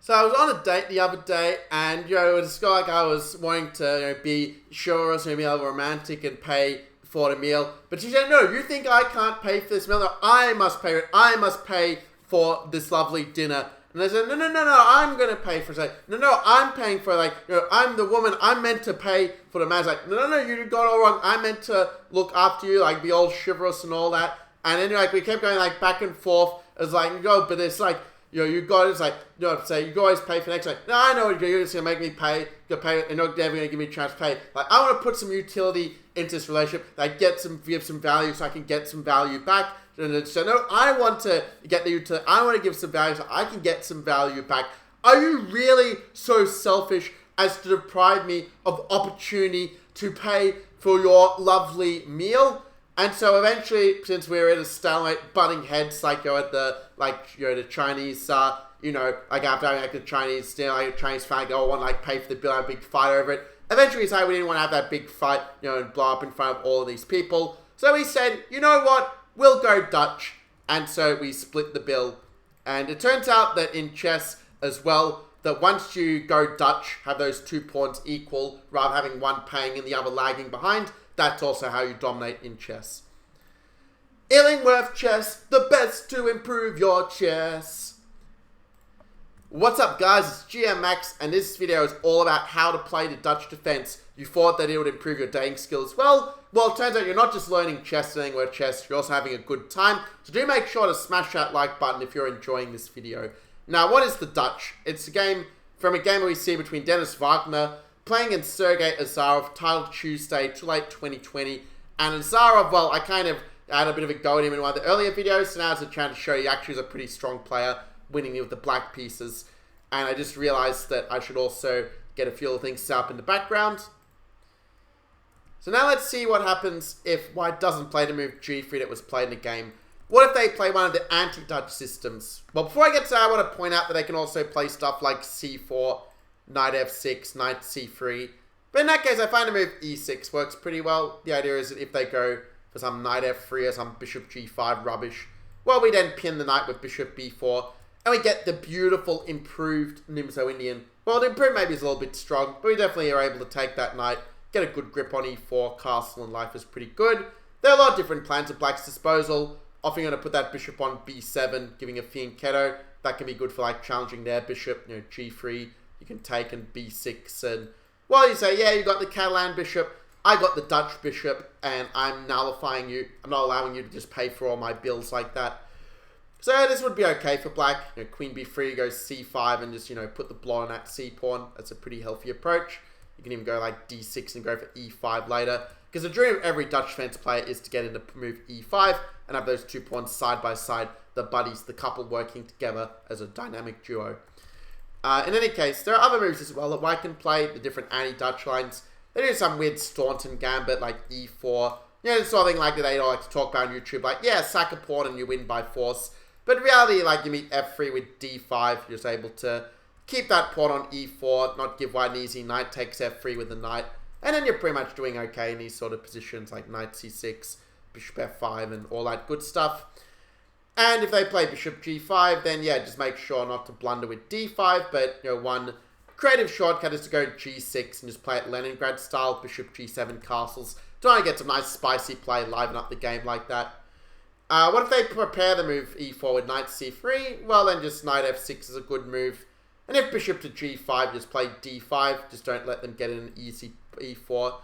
So I was on a date the other day, and this guy like I was wanting to be sure to be romantic and pay for the meal, but she said, "No, you think I can't pay for this meal? No, I must pay it. I must pay for this lovely dinner." And I said, "No, I'm gonna pay for it." No, I'm paying for it. I'm the woman. I'm meant to pay for the man. It's like, no, you got it all wrong. I'm meant to look after you, be all chivalrous and all that. And then we kept going back and forth. It's but it's you got it's say you always pay for next time. No, I know you're just gonna make me pay. You're pay, and you're never gonna give me a chance to pay. I want to put some utility into this relationship. Give some value so I can get some value back. So no, I want to get the utility. I want to give some value so I can get some value back. Are you really so selfish as to deprive me of opportunity to pay for your lovely meal? And so eventually, since we were at a stalemate, butting heads, at the Chinese, after having the Chinese dinner, a Chinese family go, want to pay for the bill, have a big fight over it. Eventually, we decided we didn't want to have that big fight, and blow up in front of all of these people. So we said, you know what, we'll go Dutch. And so we split the bill. And it turns out that in chess as well, that once you go Dutch, have those 2 pawns equal, rather than having one paying and the other lagging behind, that's also how you dominate in chess. Illingworth Chess, the best to improve your chess. What's up, guys? It's GM Max, and this video is all about how to play the Dutch defense. You thought that it would improve your dating skills. Well, it turns out you're not just learning chess, Illingworth Chess, you're also having a good time. So do make sure to smash that like button if you're enjoying this video. Now, what is the Dutch? It's a game from a game we see between Dennis Wagner playing against Sergei Azarov, titled Tuesday, too late 2020. And Azarov, well, I kind of had a bit of a go at him in one of the earlier videos, so now it's a chance to show you actually is a pretty strong player, winning me with the black pieces. And I just realized that I should also get a few little things set up in the background. So now let's see what happens if white doesn't play the move G3 that was played in the game. What if they play one of the anti-Dutch systems? Well, before I get to that, I want to point out that they can also play stuff like C4, Knight F6, Knight C3. But in that case, I find the move E6 works pretty well. The idea is that if they go for some Knight F3 or some Bishop G5 rubbish, well, we then pin the Knight with Bishop B4, and we get the beautiful improved Nimzo Indian. Well, the improved maybe is a little bit strong, but we definitely are able to take that Knight, get a good grip on E4, castle and life is pretty good. There are a lot of different plans at black's disposal. Often going to put that bishop on B7, giving a fianchetto. That can be good for challenging their bishop, G3. You can take and B6, and well, you say, yeah, you got the Catalan bishop, I got the Dutch bishop, and I'm nullifying you. I'm not allowing you to just pay for all my bills like that. So this would be okay for black. Queen B3 goes C5 and just, put the blow on that C pawn. That's a pretty healthy approach. You can even go D6 and go for E5 later. Because the dream of every Dutch defense player is to get into move E5 and have those 2 pawns side by side, the buddies, the couple working together as a dynamic duo. In any case, there are other moves as well that white can play, the different anti-Dutch lines. They do some weird Staunton gambit like E4. The sort of thing that they like to talk about on YouTube, sack a pawn and you win by force. But in reality, you meet F3 with D5, you're just able to keep that pawn on E4, not give white an easy knight, takes F3 with the knight. And then you're pretty much doing okay in these sort of positions like Knight C6, Bishop F5 and all that good stuff. And if they play Bishop G5, then yeah, just make sure not to blunder with D5. But, one creative shortcut is to go G6 and just play it Leningrad style, Bishop G7 castles. Trying to get some nice spicy play, liven up the game like that. What if they prepare the move E4 with Knight C3? Well, then just Knight F6 is a good move. And if Bishop to G5, just play D5. Just don't let them get in an easy E4.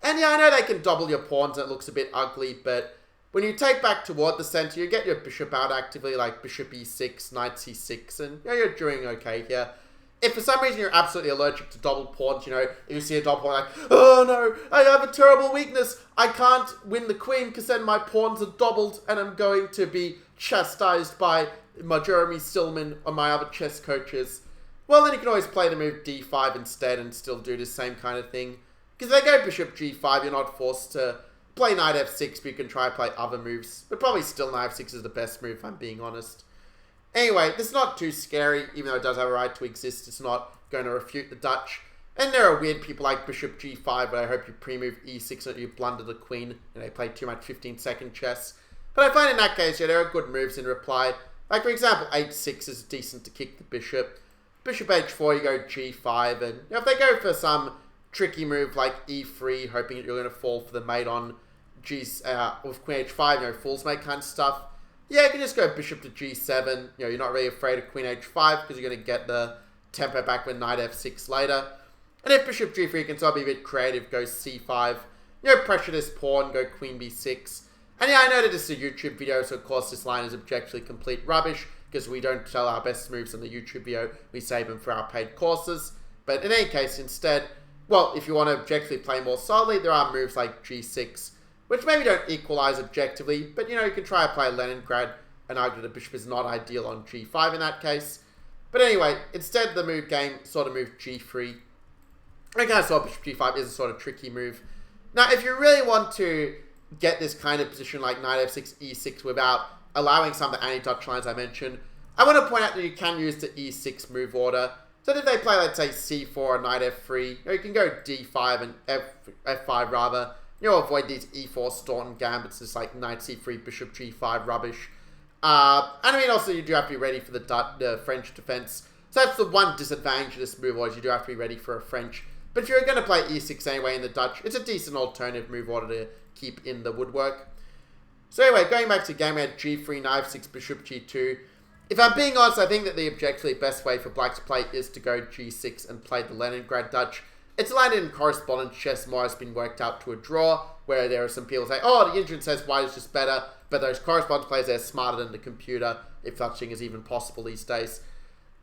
And yeah, I know they can double your pawns and it looks a bit ugly, but when you take back toward the center, you get your bishop out actively, like Bishop E6, Knight C6, and you're doing okay here. If for some reason you're absolutely allergic to double pawns, if you see a double pawn, oh no, I have a terrible weakness. I can't win the queen because then my pawns are doubled and I'm going to be chastised by my Jeremy Stillman or my other chess coaches. Well, then you can always play the move D5 instead and still do the same kind of thing. Because if they go Bishop G5, you're not forced to play Knight F6, but you can try to play other moves. But probably still Knight F6 is the best move, if I'm being honest. Anyway, this is not too scary, even though it does have a right to exist. It's not going to refute the Dutch. And there are weird people like Bishop G5, but I hope you pre-move E6 and you blunder the queen. They play too much 15-second chess. But I find in that case, yeah, there are good moves in reply. Like, for example, H6 is decent to kick the bishop. bishop h4, you go g5, and if they go for some tricky move like e3, hoping that you're going to fall for the mate on with queen h5, fool's mate kind of stuff, yeah, you can just go bishop to g7. You're not really afraid of queen h5 because you're going to get the tempo back with knight f6 later. And if bishop g3, you can still be a bit creative, go c5. Pressure this pawn, go queen b6. And yeah, I know that this is a YouTube video, so of course this line is objectively complete rubbish because we don't tell our best moves on the YouTube video, we save them for our paid courses. But in any case, instead, well, if you want to objectively play more solidly, there are moves like g6, which maybe don't equalize objectively, but you can try to play Leningrad and argue that the bishop is not ideal on g5 in that case. But anyway, instead the move game sort of moved g3. I kind of saw bishop g5 is a sort of tricky move. Now, if you really want to get this kind of position like knight f6, e6 without allowing some of the anti-Dutch lines I mentioned, I want to point out that you can use the e6 move order. So if they play, let's say, c4 or knight f3, you can go d5 and f5 rather. Avoid these e4 Staunton gambits, just like knight c3, bishop g5 rubbish. And I mean, also you do have to be ready for the French defense. So that's the one disadvantage of this move order, is you do have to be ready for a French. But if you're going to play e6 anyway in the Dutch, it's a decent alternative move order to keep in the woodwork. So anyway, going back to game, we had g3, knight f6, bishop g2. If I'm being honest, I think that the objectively best way for black to play is to go g6 and play the Leningrad Dutch. It's a line in correspondence chess more has been worked out to a draw, where there are some people say, oh, the internet says white is just better, but those correspondence players, they're smarter than the computer, if such thing is even possible these days.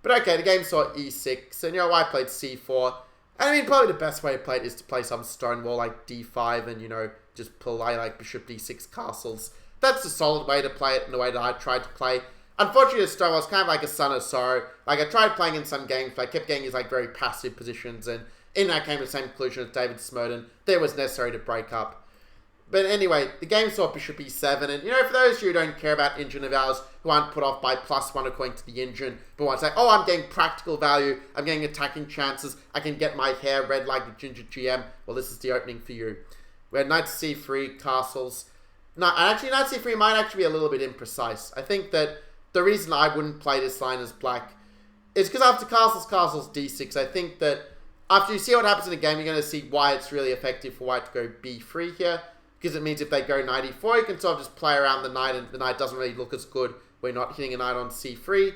But okay, the game saw e6, and white played c4. And I mean, probably the best way to play it is to play some stonewall like d5 and, just play like bishop d6 castles. That's the solid way to play it in the way that I tried to play. Unfortunately, the stonewall is kind of like a son of sorrow. Like, I tried playing in some games, but I kept getting these like very passive positions, and in that came to the same conclusion as David Smoden. That it was necessary to break up. But anyway, the game saw bishop e7, and for those of you who don't care about engine values, who aren't put off by +1 according to the engine, but want to say, oh, I'm getting practical value, I'm getting attacking chances, I can get my hair red like the Ginger GM, well, this is the opening for you. We had knight to c3, castles. No, actually, knight c3 might actually be a little bit imprecise. I think that the reason I wouldn't play this line as black is because after castles, d6, I think that after you see what happens in the game, you're going to see why it's really effective for white to go b3 here. Because it means if they go knight e4, you can sort of just play around the knight, and the knight doesn't really look as good when you're not hitting a knight on c3.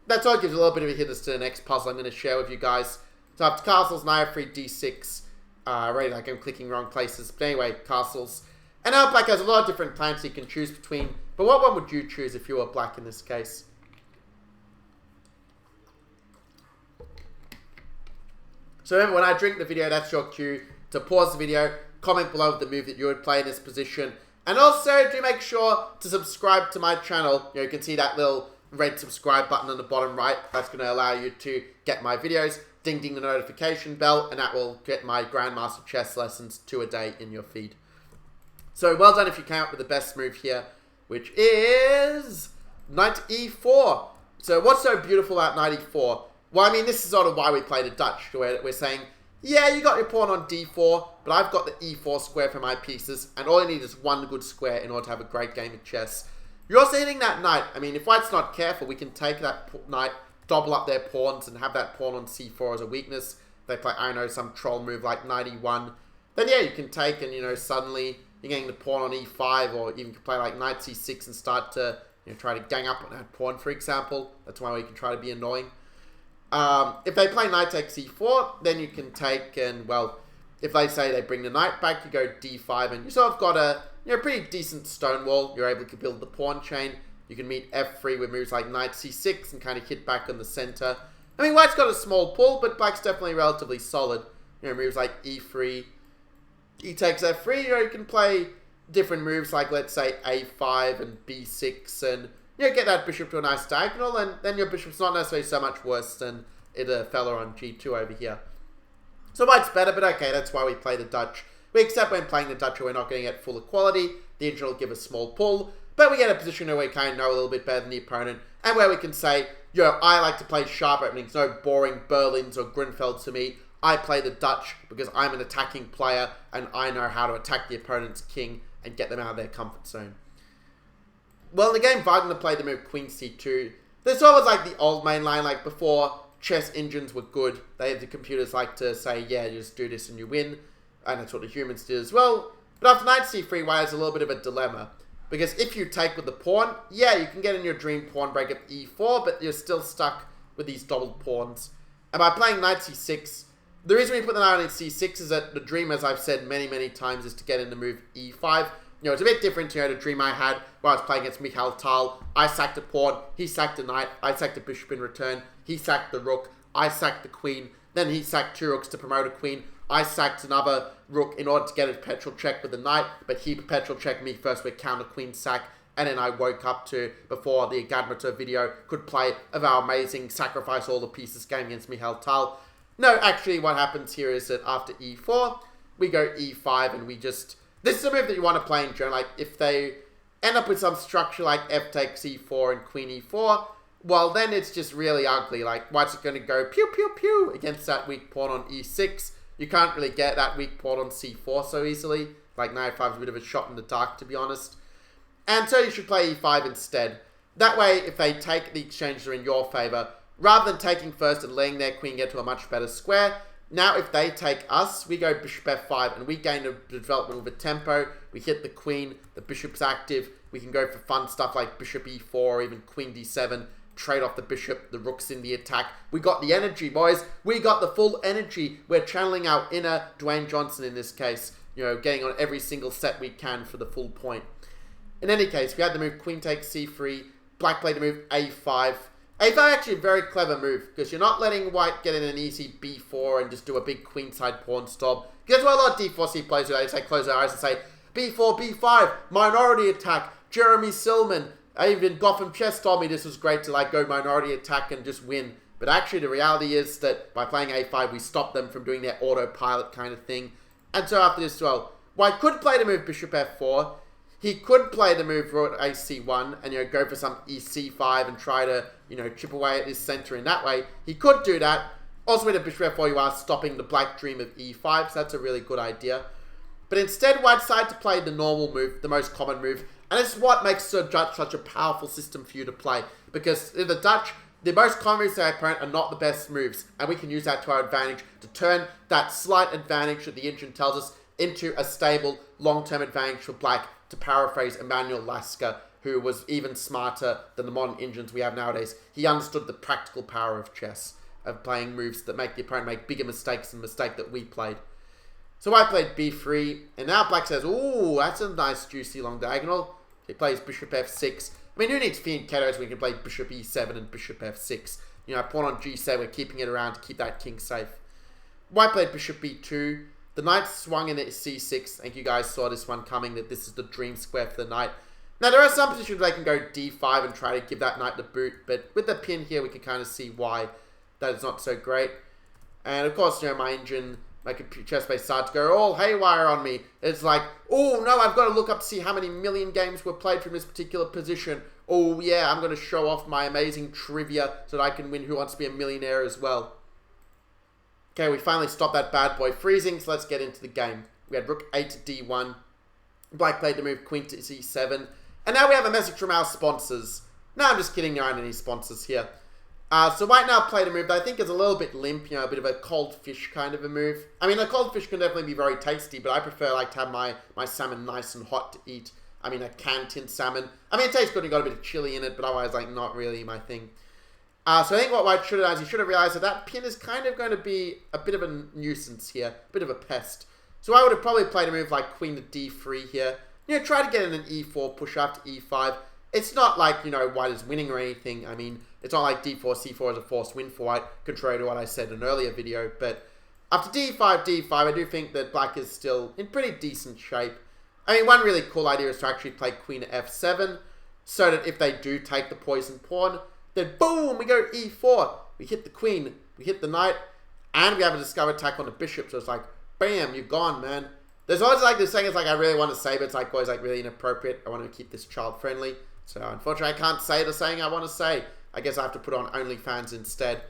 That's all gives a little bit of a hint as to the next puzzle I'm going to share with you guys. So after castles, knight f3, d6. Already like I'm clicking wrong places. But anyway, castles. And now black has a lot of different plans you can choose between. But what one would you choose if you were black in this case? So remember, when I drink the video, that's your cue to pause the video, comment below the move that you would play in this position. And also, do make sure to subscribe to my channel. You can see that little red subscribe button on the bottom right. That's going to allow you to get my videos. Ding ding the notification bell, and that will get my Grandmaster Chess lessons 2 a day in your feed. So well done if you came up with the best move here, which is knight e4. So what's so beautiful about knight e4? Well, I mean, this is sort of why we play the Dutch, where we're saying, yeah, you got your pawn on d4, but I've got the e4 square for my pieces, and all you need is one good square in order to have a great game of chess. You're also hitting that knight. I mean, if white's not careful, we can take that knight, double up their pawns, and have that pawn on c4 as a weakness. They play, I don't know, some troll move like knight e1. Then, yeah, you can take and, suddenly you're getting the pawn on e5, or even play like knight c6 and start to, try to gang up on that pawn, for example. That's one way you can try to be annoying. If they play knight takes e4, then you can take, and well, if they say they bring the knight back, you go d5, and you sort of got a pretty decent stonewall. You're able to build the pawn chain. You can meet f3 with moves like knight c6 and kind of hit back on the center. I mean, white's got a small pull, but black's definitely relatively solid. Moves like e3, e takes f3. You can play different moves like, let's say, a5 and b6, and get that bishop to a nice diagonal, and then your bishop's not necessarily so much worse than a fella on g2 over here. So white's better, but okay, that's why we play the Dutch. We accept when playing the Dutch we're not going to get full equality. The engine will give a small pull, but we get a position where we kind of know a little bit better than the opponent, and where we can say, I like to play sharp openings, no boring Berlins or Grunfelds for me. I play the Dutch because I'm an attacking player, and I know how to attack the opponent's king and get them out of their comfort zone. Well, in the game, Wagner played the move queen c2. This sort of was like the old main line, like before chess engines were good. The computers like to say, yeah, you just do this and you win. And that's what the humans did as well. But after knight c3, white has a little bit of a dilemma. Because if you take with the pawn, yeah, you can get in your dream pawn break of e4, but you're still stuck with these doubled pawns. And by playing knight c6, the reason we put the knight on c6 is that the dream, as I've said many, many times, is to get in the move e5. You know, it's a bit different to the dream I had where I was playing against Mikhail Tal. I sacked a pawn, he sacked a knight, I sacked a bishop in return, he sacked the rook, I sacked the queen, then he sacked 2 rooks to promote a queen. I sacked another rook in order to get a perpetual check with the knight, but he perpetual checked me first with counter queen sack, and then I woke up to, before the Gadmato video could play, of our amazing sacrifice all the pieces game against Mikhail Tal. No, actually what happens here is that after e4, we go e5 and we just... This is a move that you want to play in general. Like, if they end up with some structure like f takes e4 and queen e4, well, then it's just really ugly. Like, white's going to go pew, pew, pew against that weak pawn on e6. You can't really get that weak pawn on c4 so easily. Like, knight 5 is a bit of a shot in the dark, to be honest. And so you should play e5 instead. That way, if they take, the exchanges are in your favor. Rather than taking first and letting their queen get to a much better square, now if they take us, we go bishop f5 and we gain a development with a tempo. We hit the queen, the bishop's active. We can go for fun stuff like bishop e4 or even queen d7. Trade off the bishop, the rook's in the attack. We got the energy, boys. We got the full energy. We're channeling our inner Dwayne Johnson in this case. You know, getting on every single set we can for the full point. In any case, we had the move queen takes c3. Black played the move a5. A5 actually a very clever move because you're not letting white get in an easy b4 and just do a big queenside pawn stop. Because what a lot of d4c players do, they say close their eyes and say b4, b5, minority attack, Jeremy Silman. Even Gotham Chess told me this was great to like go minority attack and just win. But actually the reality is that by playing a5 we stop them from doing their autopilot kind of thing. And so after this, well, white could play the move bishop f4. He could play the move rook ac1 and, you know, go for some ec5 and try to, you know, chip away at his center in that way. He could do that. Also with a bishop f4 you are stopping the black dream of e5, so that's a really good idea. But instead white decided to play the normal move, the most common move. And it's what makes the Dutch such a powerful system for you to play. Because in the Dutch, the most common moves to our opponent are not the best moves. And we can use that to our advantage to turn that slight advantage that the engine tells us into a stable, long-term advantage for black, to paraphrase Emmanuel Lasker, who was even smarter than the modern engines we have nowadays. He understood the practical power of chess, of playing moves that make the opponent make bigger mistakes than the mistake that we played. So white played b3, and now black says, ooh, that's a nice juicy long diagonal. He plays bishop f6. I mean, who needs fianchettos when we can play bishop e7 and bishop f6? You know, pawn on g7, we're keeping it around to keep that king safe. White played bishop b2. The knight swung in at c6. I think you guys saw this one coming, that this is the dream square for the knight. Now, there are some positions where they can go d5 and try to give that knight the boot, but with the pin here, we can kind of see why that is not so great. And, of course, you know, my engine, my chess base started to go all haywire on me. It's like, oh, no, I've got to look up to see how many million games were played from this particular position. Oh, yeah, I'm going to show off my amazing trivia so that I can win Who Wants to Be a Millionaire as well. Okay, we finally stopped that bad boy freezing, so let's get into the game. We had rook a to d1. Black played the move queen to c7. And now we have a message from our sponsors. No, I'm just kidding, there aren't any sponsors here. So white now played a move that I think is a little bit limp, you know, a bit of a cold fish kind of a move. I mean, a cold fish can definitely be very tasty, but I prefer like to have my salmon nice and hot to eat. I mean, a canned tinned salmon. I mean, it tastes good and got a bit of chili in it, but otherwise, like, not really my thing. So I think what white should have done is he should have realized that that pin is kind of going to be a bit of a nuisance here, a bit of a pest. So I would have probably played a move like queen to d3 here. You know, try to get in an e4, push up to e5. It's not like, you know, white is winning or anything. I mean, it's not like d4, c4 is a forced win for white, contrary to what I said in an earlier video. But after d5, d5, I do think that black is still in pretty decent shape. I mean, one really cool idea is to actually play queen to f7, so that if they do take the poison pawn, then boom, we go e4. We hit the queen, we hit the knight, and we have a discover attack on the bishop. So it's like, bam, you're gone, man. There's always like this saying, it's like I really want to say, but it's like always like really inappropriate. I want to keep this child friendly. So unfortunately, I can't say the saying I want to say. I guess I have to put on OnlyFans instead.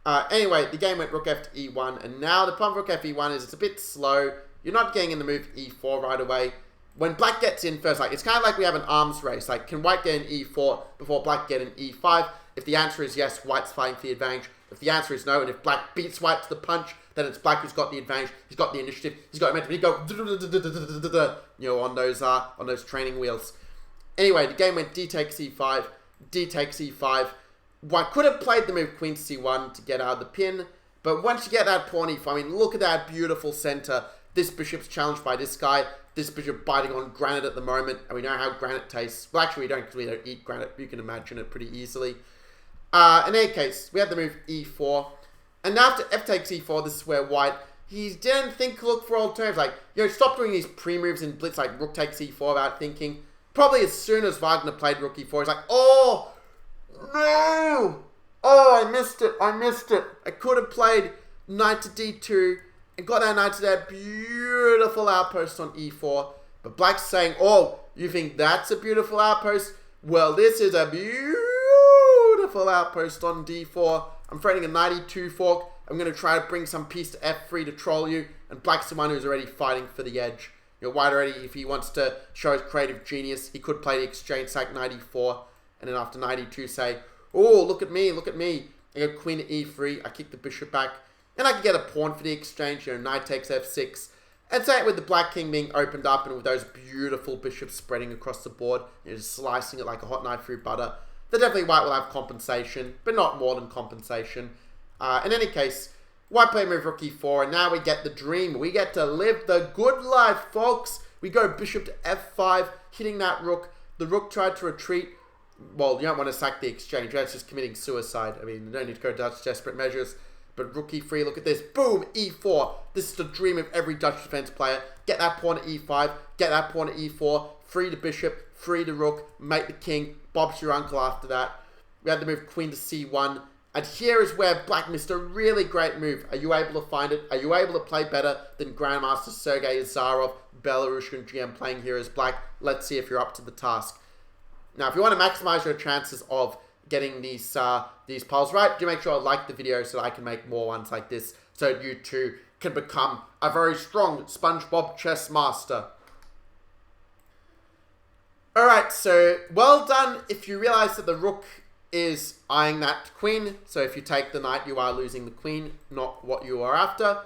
Anyway, the game went rook f to e1, and now the problem with rook f e1 is it's a bit slow. You're not getting in the move e4 right away. when black gets in first, like, it's kind of like we have an arms race. Like, can white get an e4 before black get an e5? If the answer is yes, white's fighting for the advantage. If the answer is no, and if black beats white to the punch, then it's black who's got the advantage. He's got the initiative. He's got momentum. He go, on those training wheels. Anyway, the game went d takes e5, d takes e5. White could have played the move queen to c1 to get out of the pin, but once you get that pawn e5, I mean, look at that beautiful center. This bishop's challenged by this guy. This bishop biting on granite at the moment, and we know how granite tastes. Well, actually, we don't, because we don't eat granite. You can imagine it pretty easily. In any case, we have the move e4, and now after f takes e4, this is where white, he didn't look for alternatives. Like, stop doing these pre-moves in blitz, like rook takes e4 without thinking. Probably as soon as Wagner played rook e4, he's like, oh, no! Oh, I missed it. I could have played knight to d2 and got that knight to that beautiful outpost on e4. But black's saying, oh, you think that's a beautiful outpost? Well, this is a beautiful outpost on d4. I'm threatening a knight e2 fork. I'm going to try to bring some piece to f3 to troll you. And black's the one who's already fighting for the edge. White already, if he wants to show his creative genius, he could play the exchange sack knight e4. And then after knight e2 say, oh, look at me. I go queen to e3. I kick the bishop back. And I can get a pawn for the exchange. Knight takes f6. And say it with the black king being opened up and with those beautiful bishops spreading across the board. Just slicing it like a hot knife through butter. Then definitely white will have compensation, but not more than compensation. In any case, white play move rook e4, and now we get the dream. We get to live the good life, folks. We go bishop to f5, hitting that rook. The rook tried to retreat. Well, you don't want to sack the exchange. That's just committing suicide. I mean, you don't need to go to Dutch desperate measures. But rook e3, look at this. Boom, e4. This is the dream of every Dutch defense player. Get that pawn to e5. Get that pawn to e4. Free the bishop. Free the rook. Make the king. Bob's your uncle after that. We had to move queen to c1. And here is where black missed a really great move. Are you able to find it? Are you able to play better than Grandmaster Sergei Azarov, Belarusian GM playing here as black? Let's see if you're up to the task. Now, if you want to maximize your chances of getting these polls right, do make sure to like the video so that I can make more ones like this, so you too can become a very strong SpongeBob chess master. Alright, so well done if you realize that the rook is eyeing that queen. So if you take the knight, you are losing the queen, not what you are after.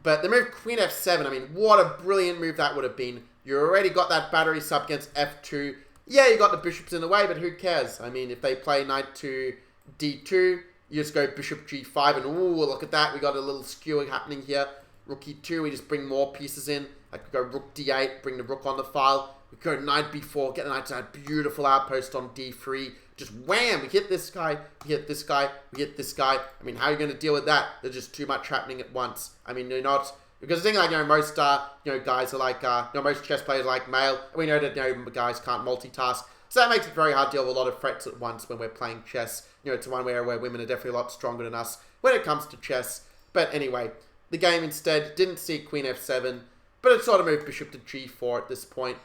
But the move queen f7, I mean, what a brilliant move that would have been. You already got that battery sub against f2. Yeah, you got the bishops in the way, but who cares? I mean, if they play knight to d2, you just go bishop g5, and ooh, look at that. We got a little skewing happening here. Rook e2, we just bring more pieces in. I could go rook d8, bring the rook on the file. We go knight b4, get the knight to that beautiful outpost on d3. Just wham, we hit this guy, we hit this guy, we hit this guy. I mean, how are you going to deal with that? There's just too much happening at once. I mean, you're not... Because the thing like, most, guys are like, most chess players are like male. And we know that, guys can't multitask. So that makes it very hard to deal with a lot of threats at once when we're playing chess. It's one where women are definitely a lot stronger than us when it comes to chess. But anyway, the game instead didn't see queen f7, but it sort of moved bishop to g4 at this point.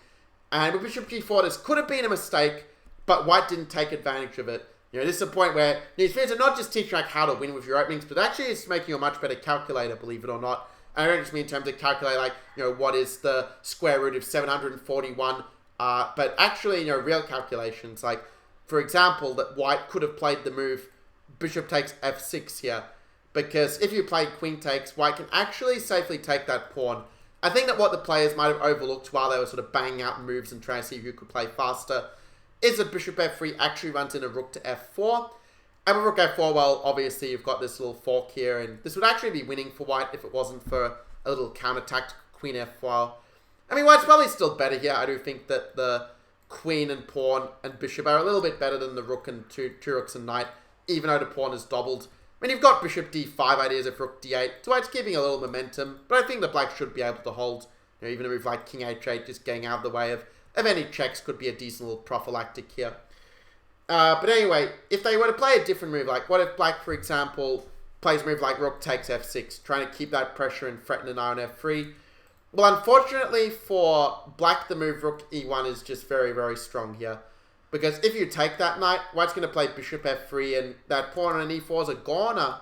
And with bishop g4, this could have been a mistake, but white didn't take advantage of it. This is a point where these videos are not just teaching like how to win with your openings, but actually it's making you a much better calculator, believe it or not. And I don't just mean in terms of calculate, like, what is the square root of 741, but actually, real calculations. Like, for example, that white could have played the move bishop takes f6 here, because if you play queen takes, white can actually safely take that pawn. I think that what the players might have overlooked while they were sort of banging out moves and trying to see who could play faster is that bishop f3 actually runs in a rook to f4. And with rook f4, well, obviously you've got this little fork here, and this would actually be winning for white if it wasn't for a little counter-attack to queen f4. I mean, white's probably still better here. I do think that the queen and pawn and bishop are a little bit better than the rook and two rooks and knight, even though the pawn is doubled. I mean, you've got bishop d5 ideas of rook d8, so white's keeping a little momentum, but I think the black should be able to hold. Even a move like king h8, just getting out of the way of any checks could be a decent little prophylactic here. But anyway, if they were to play a different move, like what if black, for example, plays a move like rook takes f6, trying to keep that pressure and threaten an eye on f3? Well, unfortunately for black, the move rook e1 is just very, very strong here. Because if you take that knight, white's going to play bishop f3, and that pawn on e4 is a goner.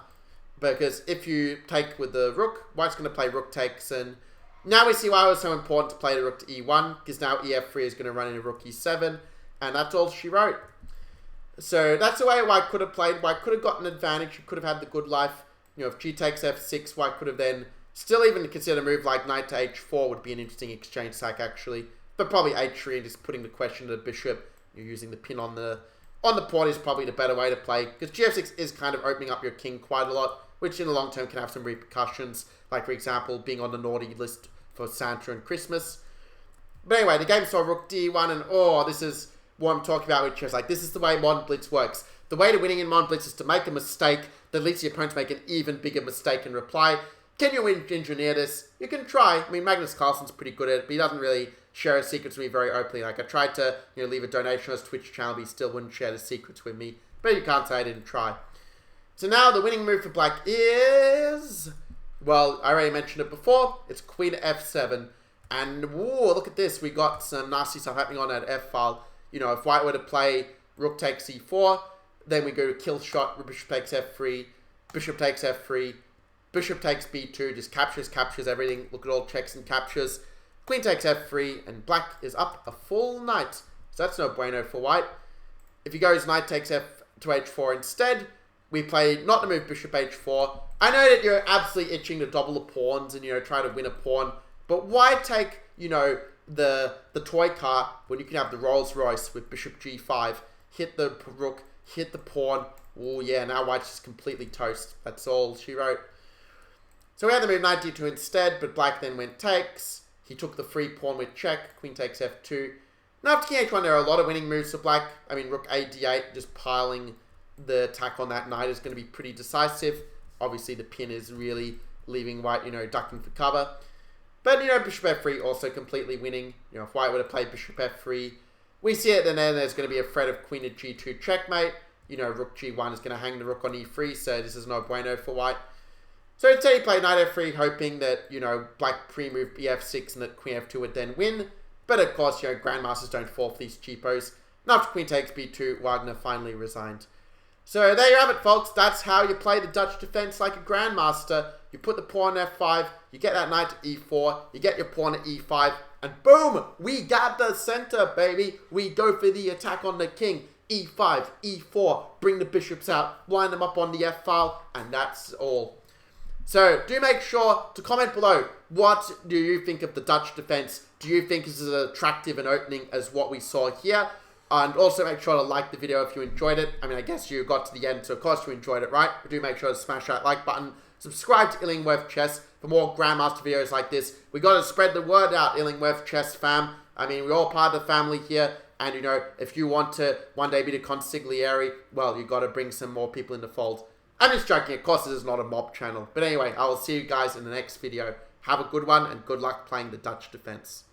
Because if you take with the rook, white's going to play rook takes, and Now we see why it was so important to play the rook to e1, because now ef3 is going to run into rook e7, and that's all she wrote. So that's the way White could have played. White could have gotten an advantage. He could have had the good life. You know, if g takes f6, White could have then still even considered a move like knight to h4 would be an interesting exchange sack, actually. But probably h3 and just putting the question to the bishop. You're using the pin on the pawn is probably the better way to play, because gf6 is kind of opening up your king quite a lot, which in the long term can have some repercussions, like for example being on the naughty list for Santa and Christmas. But anyway, the game saw rook d1, and this is what I'm talking about with chess. Like, this is the way modern blitz works. The way to winning in modern blitz is to make a mistake that leads the opponent to make an even bigger mistake in reply. Can you engineer this? You can try. I mean, Magnus Carlsen's pretty good at it, but he doesn't really share his secrets with me very openly. Like, I tried to, leave a donation on his Twitch channel, but he still wouldn't share the secrets with me. But you can't say I didn't try. So now the winning move for black is... Well, I already mentioned it before. It's queen f7. And, whoa, look at this. We got some nasty stuff happening on that f-file. If white were to play rook takes c4, then we go to kill shot, bishop takes f3, bishop takes f3, bishop takes b2, just captures everything. Look at all checks and captures. Queen takes f3, and black is up a full knight. So that's no bueno for white. If he goes knight takes f to h4 instead, we play not to move bishop h4. I know that you're absolutely itching to double the pawns and, try to win a pawn, but why take, the toy car when you can have the Rolls Royce with bishop g5, hit the rook, hit the pawn. Oh yeah, now white's just completely toast. That's all she wrote. So we had to move knight d2 instead, but black then went takes. He took the free pawn with check. Queen takes f2. Now after king h1, there are a lot of winning moves for black. I mean, rook a d8, just piling the attack on that knight is going to be pretty decisive. Obviously, the pin is really leaving white, ducking for cover. But, bishop f3 also completely winning. If white were to play bishop f3, we see it, then there's going to be a threat of queen at g2 checkmate. Rook g1 is going to hang the rook on e3, so this is no bueno for white. So instead he played knight f3, hoping that, black pre-moved bf6 and that queen f2 would then win. But of course, grandmasters don't fall for these cheapos. And after queen takes b2, Wagner finally resigned. So there you have it, folks. That's how you play the Dutch defense like a grandmaster. You put the pawn on f5, you get that knight to e4, you get your pawn at e5, and boom! We got the center, baby! We go for the attack on the king. e5, e4, bring the bishops out, line them up on the f-file, and that's all. So, do make sure to comment below, what do you think of the Dutch defense? Do you think this is as attractive an opening as what we saw here? And also make sure to like the video if you enjoyed it. I mean, I guess you got to the end, so of course you enjoyed it, right? But do make sure to smash that like button. Subscribe to Illingworth Chess for more Grandmaster videos like this. We got to spread the word out, Illingworth Chess fam. I mean, we're all part of the family here. And, if you want to one day be the consigliere, well, you got to bring some more people in the fold. I'm just joking. Of course, this is not a mob channel. But anyway, I will see you guys in the next video. Have a good one, and good luck playing the Dutch defense.